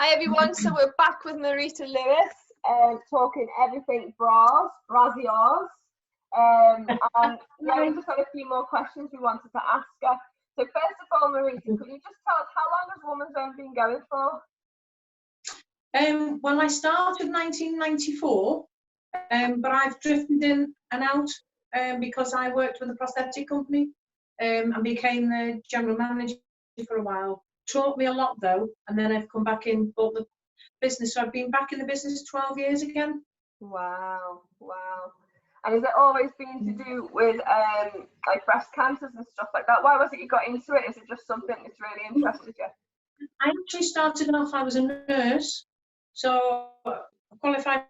Hi everyone, so we're back with Marita Louis, talking everything bras, brassiers. And yeah, we just had a few more questions we wanted to ask her. So first of all, Marita, could you just tell us how long has Womanzone been going for? Well, I started in 1994, but I've drifted in and out because I worked with a prosthetic company and became the general manager for a while. Taught me a lot though, and then I've come back in, bought the business. So I've been back in the business 12 years again. Wow, wow. And has it always been to do with like breast cancers and stuff like that? Why was it you got into it? Is it just something that's really interested you? I actually started off, I was a nurse, so a qualified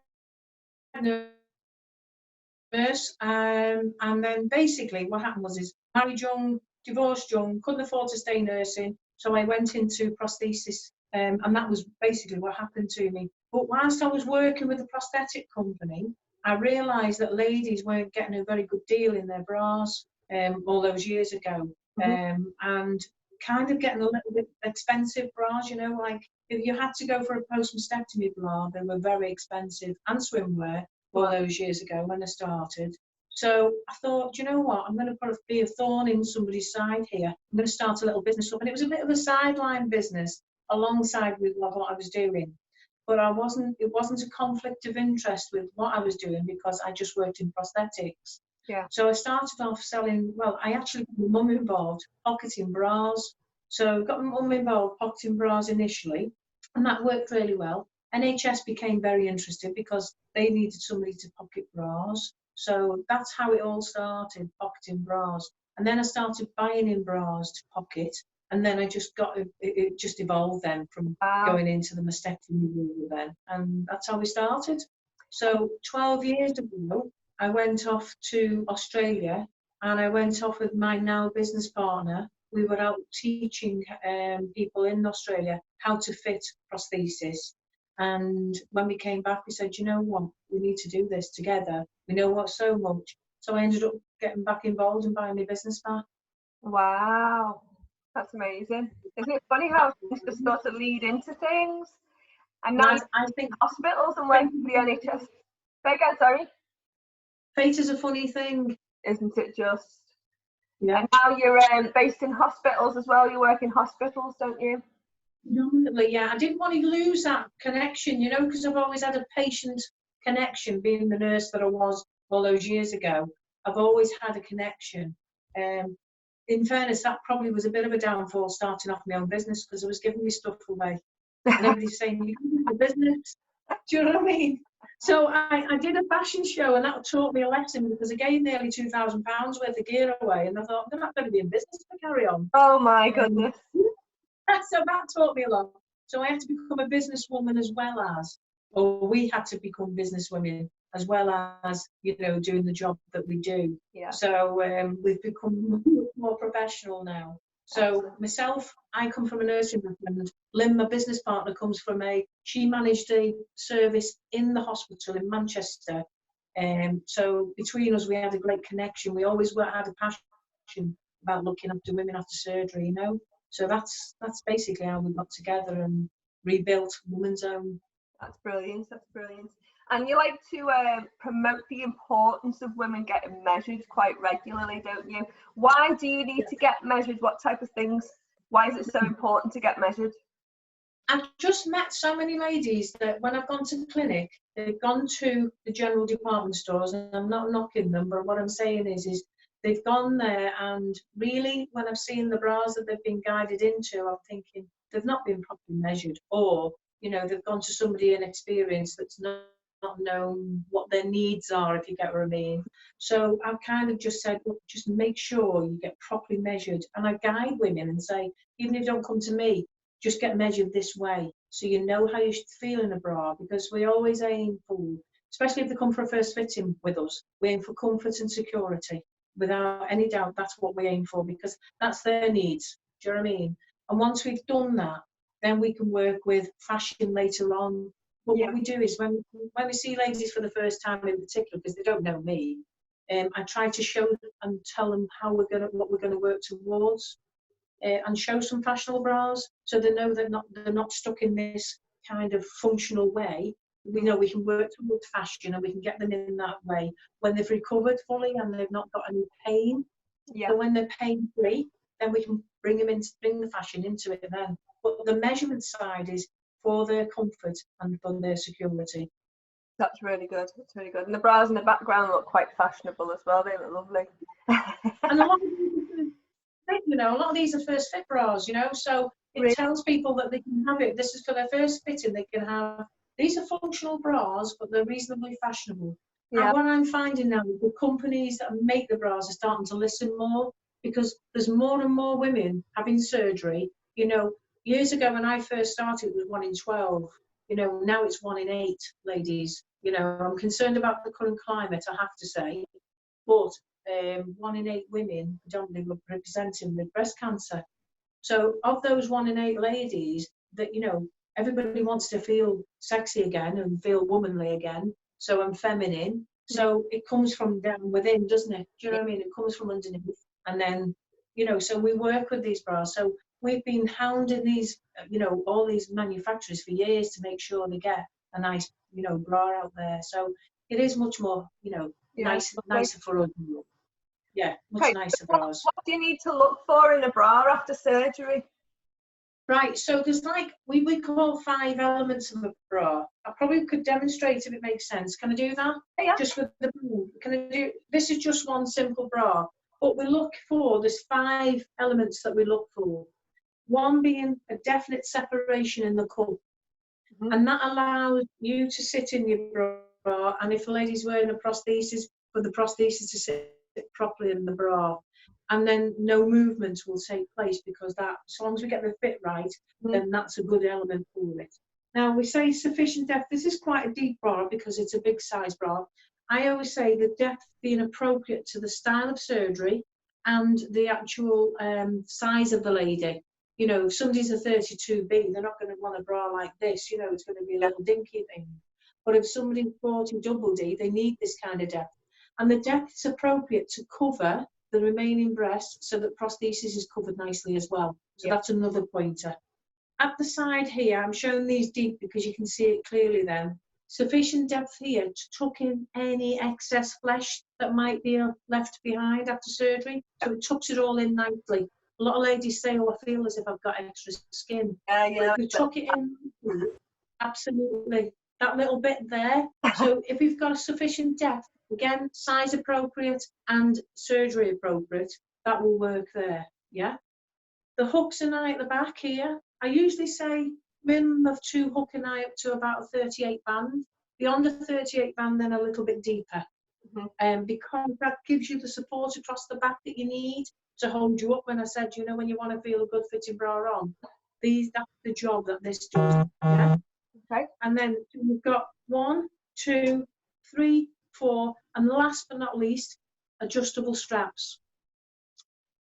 nurse, and then basically what happened was married young, divorced young, couldn't afford to stay nursing, so I went into prosthesis, and that was basically what happened to me. But whilst I was working with a prosthetic company, I realised that ladies weren't getting a very good deal in their bras all those years ago, and kind of getting a little bit expensive bras, you know, like if you had to go for a post-mastectomy bra, they were very expensive, and swimwear all those years ago when I started. So I thought, you know what, I'm going to be a thorn in somebody's side here. I'm going to start a little business up. And it was a bit of a sideline business alongside with what I was doing. But it wasn't a conflict of interest with what I was doing because I just worked in prosthetics. Yeah. So I started off selling, well, I actually got my mum involved, pocketing bras. So got my mum involved, pocketing bras initially, and that worked really well. NHS became very interested because they needed somebody to pocket bras. So that's how it all started, pocketing bras. And then I started buying in bras to pocket. And then I just it just evolved then from going into the mastectomy room then. And that's how we started. So 12 years ago, I went off to Australia and I went off with my now business partner. We were out teaching people in Australia how to fit prosthesis. And when we came back, we said, you know what, we need to do this together. We know what so much. So I ended up getting back involved and buying my business back. Wow, that's amazing. Isn't it funny how things just sort of lead into things? And now I think hospitals and working for the NHS. Say again, sorry. Fate is a funny thing. Isn't it just? Yeah. And now you're based in hospitals as well. You work in hospitals, don't you? Yeah, I didn't want to lose that connection, you know, because I've always had a patient connection, being the nurse that I was all those years ago. I've always had a connection. In fairness, that probably was a bit of a downfall starting off my own business because I was giving me stuff away. And everybody's saying, you can do your business. Do you know what I mean? So I did a fashion show and that taught me a lesson because I gave nearly £2,000 worth of gear away and I thought, I'm not going to be in business to carry on. Oh my goodness. So that taught me a lot. So I had to become a businesswoman as well as, or we had to become businesswomen as well as, you know, doing the job that we do. Yeah. So we've become more professional now. So myself, I come from a nursing background. Lynn, my business partner, comes from she managed a service in the hospital in Manchester. So between us, we had a great connection. We always had a passion about looking after women after surgery, you know. So that's basically how we got together and rebuilt Womanzone. That's brilliant. That's brilliant. And you like to promote the importance of women getting measured quite regularly, don't you? Why do you need to get measured? What type of things? Why is it so important to get measured? I've just met so many ladies that when I've gone to the clinic, they've gone to the general department stores, and I'm not knocking them, but what I'm saying is they've gone there and really when I've seen the bras that they've been guided into, I'm thinking they've not been properly measured, or, you know, they've gone to somebody inexperienced that's not known what their needs are, if you get what I mean. So I've kind of just said, look, just make sure you get properly measured. And I guide women and say, even if you don't come to me, just get measured this way so you know how you should feel in a bra, because we always aim for, especially if they come for a first fitting with us, we aim for comfort and security. Without any doubt, that's what we aim for because that's their needs. Do you know what I mean? And once we've done that, then we can work with fashion later on. But what we do is when we see ladies for the first time in particular, because they don't know me, I try to show them and tell them what we're gonna work towards, and show some fashionable bras so they know they're not stuck in this kind of functional way, we know we can work towards fashion and we can get them in that way when they've recovered fully and they've not got any pain. Yeah. So when they're pain free, then we can bring the fashion into it then. But the measurement side is for their comfort and for their security. That's really good. That's really good. And the bras in the background look quite fashionable as well. They look lovely. And a lot of these are first fit bras, so it Really? tells people that they can have it. This is for their first fitting. They can have, these are functional bras, but they're reasonably fashionable. Yeah. And what I'm finding now is the companies that make the bras are starting to listen more, because there's more and more women having surgery. Years ago when I first started, it was 1 in 12. Now it's 1 in 8 ladies. I'm concerned about the current climate, I have to say, but 1 in 8 women predominantly were presenting with breast cancer. So of those 1 in 8 ladies, that everybody wants to feel sexy again and feel womanly again, so I'm feminine. So it comes from down within, doesn't it? Do you know what I mean? It comes from underneath, and then so we work with these bras. So we've been hounding these, all these manufacturers for years to make sure they get a nice, bra out there. So it is much more, nicer for us. Yeah, much nicer bras. What do you need to look for in a bra after surgery? Right, so there's we call 5 elements of a bra. I probably could demonstrate if it makes sense. Can I do that? Yeah. Just with the, can I do, this is just one simple bra, but we look for, there's 5 elements that we look for. One being a definite separation in the cup. And that allows you to sit in your bra, and if a lady's wearing a prosthesis, for the prosthesis to sit properly in the bra. And then no movement will take place, because that, as long as we get the fit right, then that's a good element for it. Now, we say sufficient depth. This is quite a deep bra because it's a big size bra. I always say the depth being appropriate to the style of surgery and the actual size of the lady. If somebody's a 32B, they're not going to want a bra like this. It's going to be a little dinky thing. But if somebody's 40 double D, they need this kind of depth. And the depth is appropriate to cover the remaining breast, so that prosthesis is covered nicely as well. So that's another pointer. At the side here, I'm showing these deep because you can see it clearly then. Sufficient depth here to tuck in any excess flesh that might be left behind after surgery. So it tucks it all in nicely. A lot of ladies say, oh, I feel as if I've got extra skin. Yeah. But if you tuck it in, absolutely, that little bit there. So if you've got a sufficient depth, again, size appropriate and surgery appropriate, that will work there, yeah? The hooks and eye at the back here, I usually say minimum of 2 hook and eye up to about a 38 band. Beyond a 38 band, then a little bit deeper. Because that gives you the support across the back that you need to hold you up. When I said, when you want to feel a good fitting bra on, that's the job that this does, yeah? Okay. And then we've got 1, 2, 3, 4, and last but not least, adjustable straps.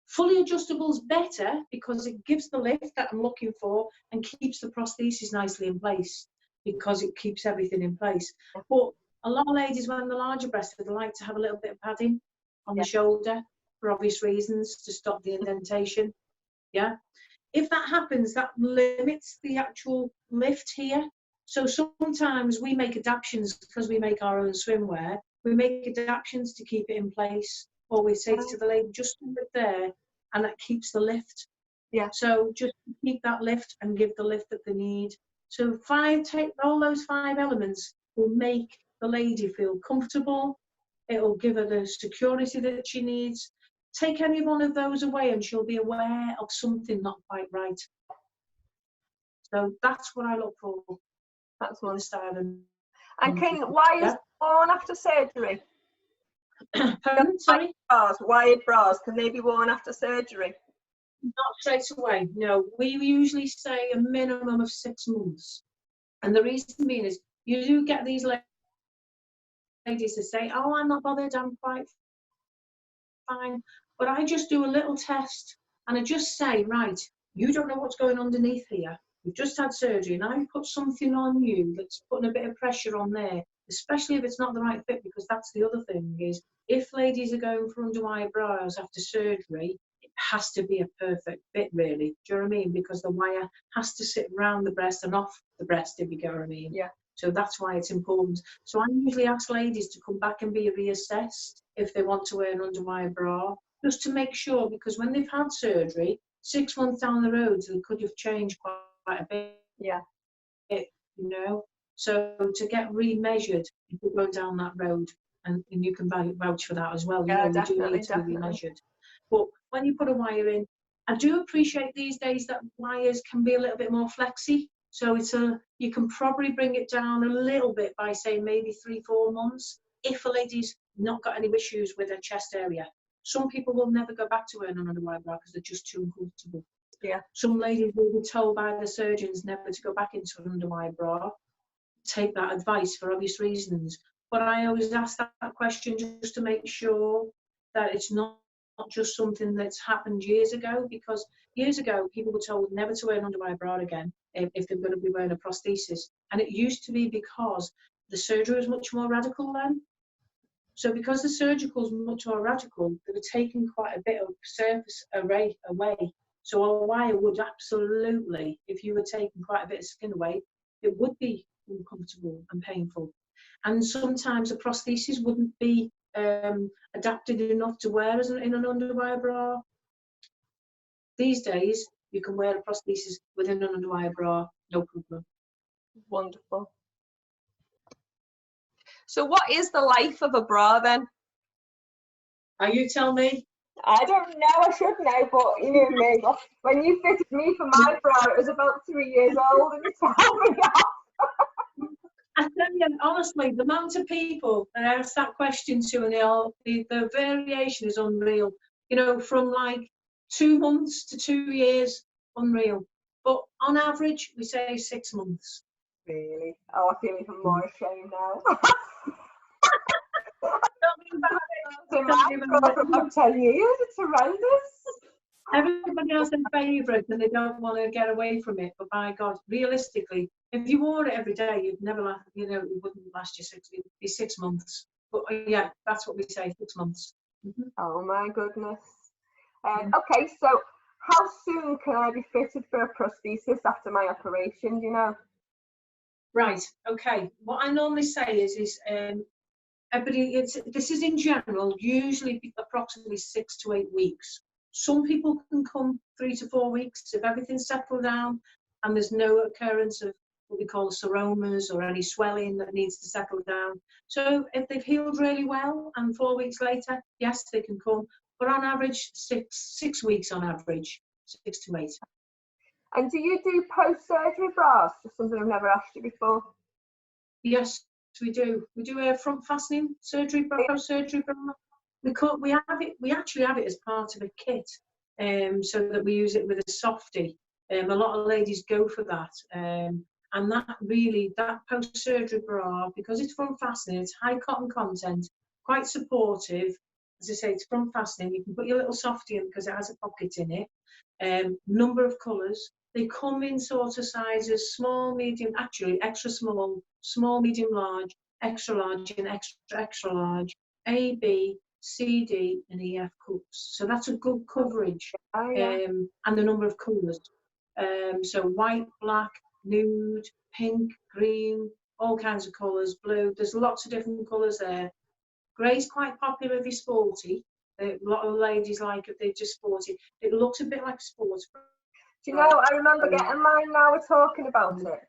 Fully adjustable is better because it gives the lift that I'm looking for and keeps the prosthesis nicely in place, because it keeps everything in place. But a lot of ladies, when they're larger breasted, they like to have a little bit of padding on the shoulder for obvious reasons, to stop the indentation. Yeah. If that happens, that limits the actual lift here. So sometimes we make adaptations, because we make our own swimwear. We make adaptations to keep it in place, or we say to the lady, just leave it there, and that keeps the lift. Yeah. So just keep that lift and give the lift that they need. So take all those 5 elements will make the lady feel comfortable. It'll give her the security that she needs. Take any one of those away and she'll be aware of something not quite right. So that's what I look for. That's one style. And why is worn after surgery? Pardon? Sorry? Wired bras, can they be worn after surgery? Not straight away, no. We usually say a minimum of 6 months. And the reason being is, you do get these ladies that say, oh, I'm not bothered, I'm quite fine. But I just do a little test, and I just say, right, you don't know what's going underneath here. You've just had surgery, and I put something on you that's putting a bit of pressure on there, especially if it's not the right fit, because that's the other thing is, if ladies are going for underwire bras after surgery, has to be a perfect fit, really. Do you know what I mean? Because the wire has to sit around the breast and off the breast, if you get what I mean. Yeah. So that's why it's important. So I usually ask ladies to come back and be reassessed if they want to wear an underwire bra, just to make sure, because when they've had surgery, 6 months down the road, they could have changed quite a bit. Yeah. You know, so to get remeasured if you go down that road, and you can vouch for that as well. Yeah, You do need to be remeasured. But when you put a wire in, I do appreciate these days that wires can be a little bit more flexy. So you can probably bring it down a little bit by, say, maybe 3-4 months if a lady's not got any issues with her chest area. Some people will never go back to wearing an underwire bra because they're just too uncomfortable. Yeah. Some ladies will be told by the surgeons never to go back into an underwire bra. Take that advice for obvious reasons. But I always ask that question just to make sure that it's not just something that's happened years ago, because years ago people were told never to wear an underwire bra again if they're going to be wearing a prosthesis. And it used to be because the surgery was much more radical then. So because the surgical is much more radical, they were taking quite a bit of surface array away. So a wire would absolutely, if you were taking quite a bit of skin away, it would be uncomfortable and painful. And sometimes a prosthesis wouldn't be adapted enough to wear in an underwire bra. These days, you can wear a prosthesis within an underwire bra, no problem. Wonderful. So what is the life of a bra then? You tell me. I don't know, I should know, but you know me. When you fitted me for my bra, it was about 3 years old and you told me off. I tell you, honestly, the amount of people that I ask that question to, and the variation is unreal. You know, from like 2 months to 2 years, unreal. But on average, we say 6 months. Really? Oh, I feel even more ashamed now. For about 10 years, it's horrendous. Everybody has their favourite and they don't want to get away from it. But by God, realistically, if you wore it every day, you'd never last, you know, it wouldn't last you it'd be 6 months. But yeah, that's what we say, 6 months. Mm-hmm. Oh my goodness. Okay, so how soon can I be fitted for a prosthesis after my operation, do you know? Right, okay. What I normally say is this is in general, usually approximately 6 to 8 weeks. Some people can come 3 to 4 weeks if everything's settled down and there's no occurrence of what we call seromas or any swelling that needs to settle down. So if they've healed really well and 4 weeks later, yes, they can come. But on average, six weeks on average, 6 to 8. And do you do post-surgery bras? Just something I've never asked you before. Yes, we do. We do a front fastening surgery bra, post-surgery bra. We actually have it as part of a kit, so that we use it with a softie. A lot of ladies go for that, and that post-surgery bra, because it's front fastening, it's high cotton content, quite supportive. As I say, it's front fastening. You can put your little softie in because it has a pocket in it. Number of colours. They come in sort of sizes: small, medium, actually extra small, small, medium, large, extra large, and extra large. A, B, C, D, and E, F cups. So that's a good coverage. Oh, yeah. And the number of colours. So white, black, nude, pink, green, all kinds of colours, blue. There's lots of different colours there. Grey's quite popular if you're sporty. A lot of ladies like if they're just sporty. It looks a bit like a sports bra. Do you know, I remember getting mine now we're talking about it.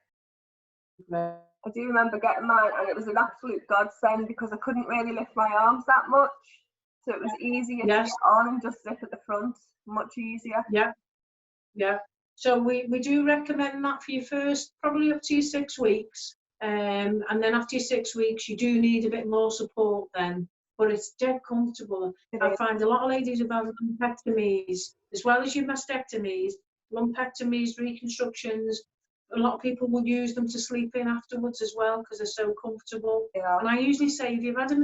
I do remember getting mine and it was an absolute godsend because I couldn't really lift my arms that much. So it was easier to get on and just zip at the front, much easier. Yeah, yeah. So we do recommend that for your first, probably up to your 6 weeks. And then after your 6 weeks, you do need a bit more support then. But it's dead comfortable. I find a lot of ladies who've had lumpectomies, as well as your mastectomies, lumpectomies, reconstructions, a lot of people will use them to sleep in afterwards as well because they're so comfortable. Yeah. And I usually say if you've had a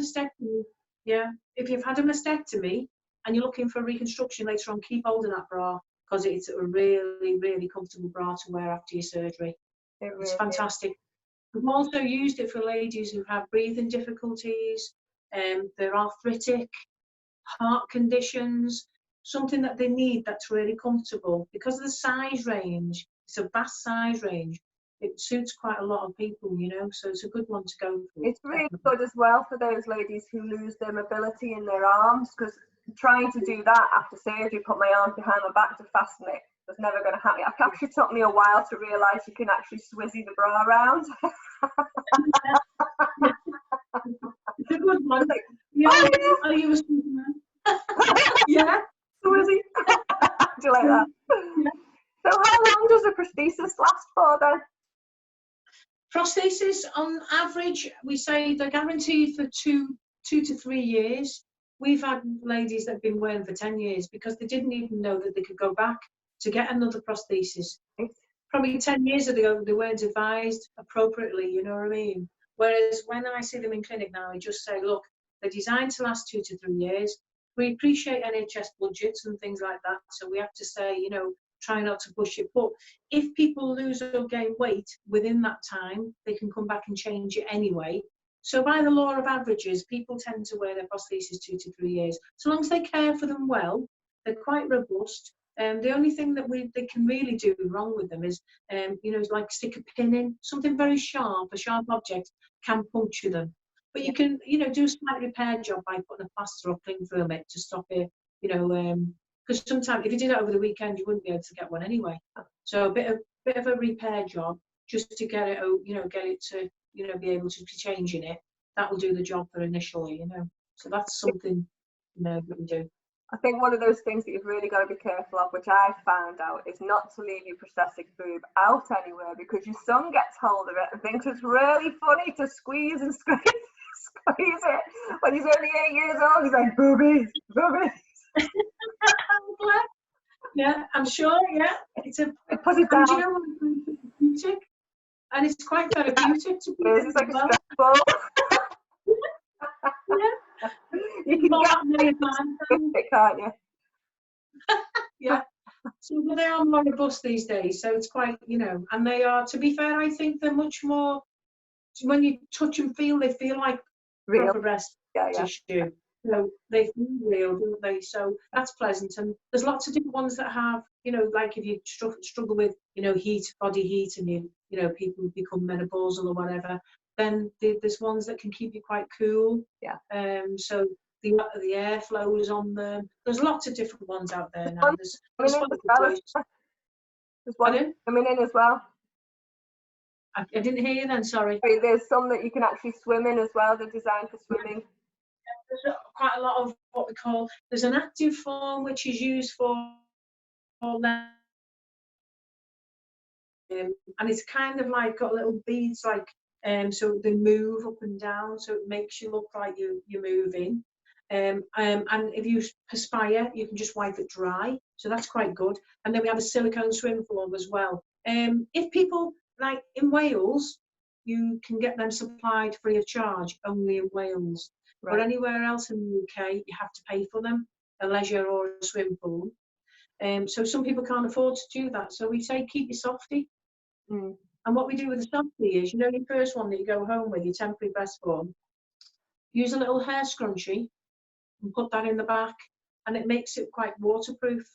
mastectomy, and you're looking for a reconstruction later on, keep hold of that bra because it's a really, really comfortable bra to wear after your surgery. It's fantastic. We've also used it for ladies who have breathing difficulties, they're arthritic, heart conditions. something that they need that's really comfortable. Because of the size range, it's a vast size range. It suits quite a lot of people, you know, so it's a good one to go for. It's really good as well for those ladies who lose their mobility in their arms, because trying to do that after surgery, put my arms behind my back to fasten it, was never going to happen. It actually took me a while to realise you can actually swizzy the bra around. It's a good one. Like, Yeah, oh, are you a yeah, swizzy. Do you like that? Yeah. So how long does a prosthesis last for then? Prosthesis, on average, we say they're guaranteed for two to 3 years. We've had ladies that have been wearing for 10 years because they didn't even know that they could go back to get another prosthesis. Probably 10 years ago, they weren't advised appropriately, you know what I mean? Whereas when I see them in clinic now, I just say, look, they're designed to last 2 to 3 years. We appreciate NHS budgets and things like that, so we have to say, you know, try not to push it. But if people lose or gain weight within that time, they can come back and change it anyway. So by the law of averages, people tend to wear their prosthesis 2 to 3 years. So long as they care for them well, they're quite robust. The only thing that they can really do wrong with them is, you know, like stick a pin in. Something very sharp, a sharp object can puncture them. But you can, you know, do a slight repair job by putting a plaster or cling film it to stop it, you know, because sometimes if you did it over the weekend, you wouldn't be able to get one anyway. So a bit of a repair job just to get it, you know, get it to, you know, be able to be changing it. That will do the job for initially, you know. So that's something, you know, that we do. I think one of those things that you've really got to be careful of, which I found out, is not to leave your prosthetic boob out anywhere, because your son gets hold of it and thinks it's really funny to squeeze and squeeze it. When he's only 8 years old, he's like, boobies, boobies. Yeah, I'm sure, yeah. It's a, put it down. Do you know what, therapeutic? And it's quite therapeutic to be. It's like a stress ball. Yeah. You can get it, can't you? Yeah. So they are more robust these days, so it's quite, you know, and they are, to be fair, I think they're much more, when you touch and feel, they feel like Real. proper breast tissue. So they feel real, don't they? So that's pleasant. And there's lots of different ones that have, you know, like if you struggle with, you know, heat, body heat, and you know, people become menopausal or whatever, then there's ones that can keep you quite cool. Yeah. So the air flows on them. There's lots of different ones out there now. There's one coming in as well. I didn't hear you then, sorry. There's some that you can actually swim in as well. They're designed for swimming. There's quite a lot of what we call, there's an active form which is used for them. And it's kind of like got little beads, like so they move up and down, so it makes you look like you're moving. And if you perspire, you can just wipe it dry, so that's quite good. And then we have a silicone swim form as well. If people, like in Wales, you can get them supplied free of charge, only in Wales. Right. But anywhere else in the UK, you have to pay for them, a leisure or a swim pool. So some people can't afford to do that. So we say keep your softie. And what we do with the softie is, you know, your first one that you go home with, your temporary breast form, use a little hair scrunchie and put that in the back, and it makes it quite waterproof.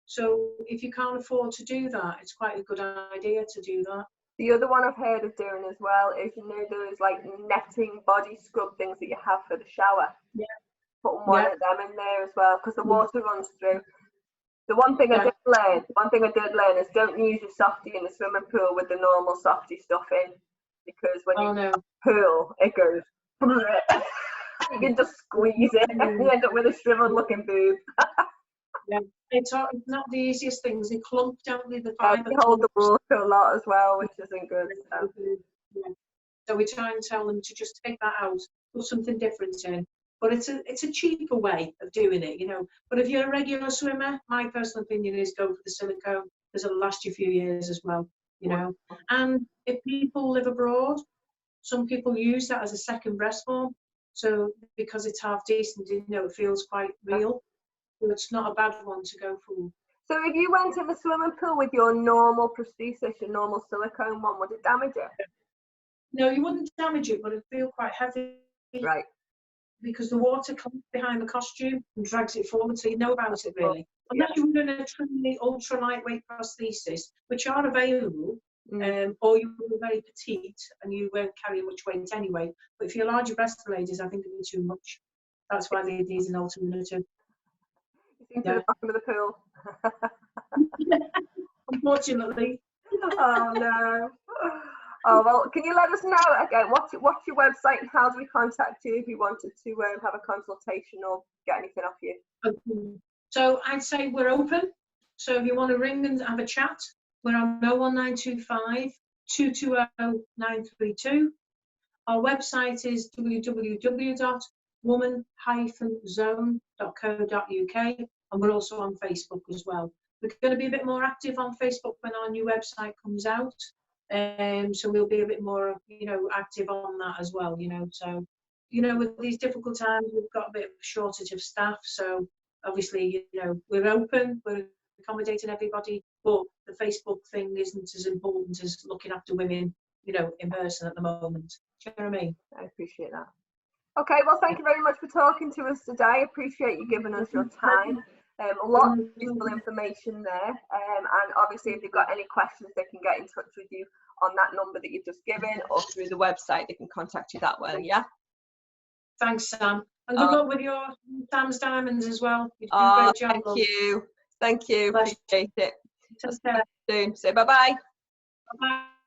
So if you can't afford to do that, it's quite a good idea to do that. The other one I've heard of doing as well is, you know, those like netting body scrub things that you have for the shower. Yeah. Put one of them in there as well, because the water runs through. The one thing I did learn is don't use your softie in the swimming pool with the normal softie stuff in, because when you pool, it goes. You can just squeeze it, and you end up with a shriveled looking boob. Yeah, it's not the easiest things. They clump, don't they? The fiber they hold the water a lot as well, which isn't good. So. Yeah. So we try and tell them to just take that out, put something different in. But it's a cheaper way of doing it, you know. But if you're a regular swimmer, my personal opinion is go for the silicone, because it'll last you a few years as well, you know. And if people live abroad, some people use that as a second breast form. So because it's half decent, you know, it feels quite real. So it's not a bad one to go for. So if you went in the swimming pool with your normal prosthesis, your normal silicone one, would it damage it? No, you wouldn't damage it, but it'd feel quite heavy. Right. because the water comes behind the costume and drags it forward, so you know about it really. Unless you were doing a truly ultra lightweight prosthesis, which are available, or you were very petite and you weren't carrying much weight anyway. But if you're larger breasted ladies, I think it would be too much. That's why they need an alternative. You think to the bottom of the pool. Unfortunately. Oh no. Oh well, can you let us know again? What's your website and how do we contact you if you wanted to have a consultation or get anything off you? Okay. So I'd say we're open. So if you want to ring and have a chat, we're on 01925 220 932. Our website is www.woman-zone.co.uk, and we're also on Facebook as well. We're going to be a bit more active on Facebook when our new website comes out, so we'll be a bit more, active on that as well. So, with these difficult times, we've got a bit of a shortage of staff. So obviously, we're open, we're accommodating everybody, but the Facebook thing isn't as important as looking after women, in person at the moment. Do you know what I mean? I appreciate that. Okay, well, thank you very much for talking to us today. I appreciate you giving us your time. A lot of useful information there. And obviously, if they've got any questions, they can get in touch with you on that number that you've just given, or through the website. They can contact you that way. Yeah. Thanks, Sam. And good luck with your Sam's Diamonds as well. You're doing a great job. Thank you. Thank you. Appreciate it. Soon. Say bye-bye. Bye-bye.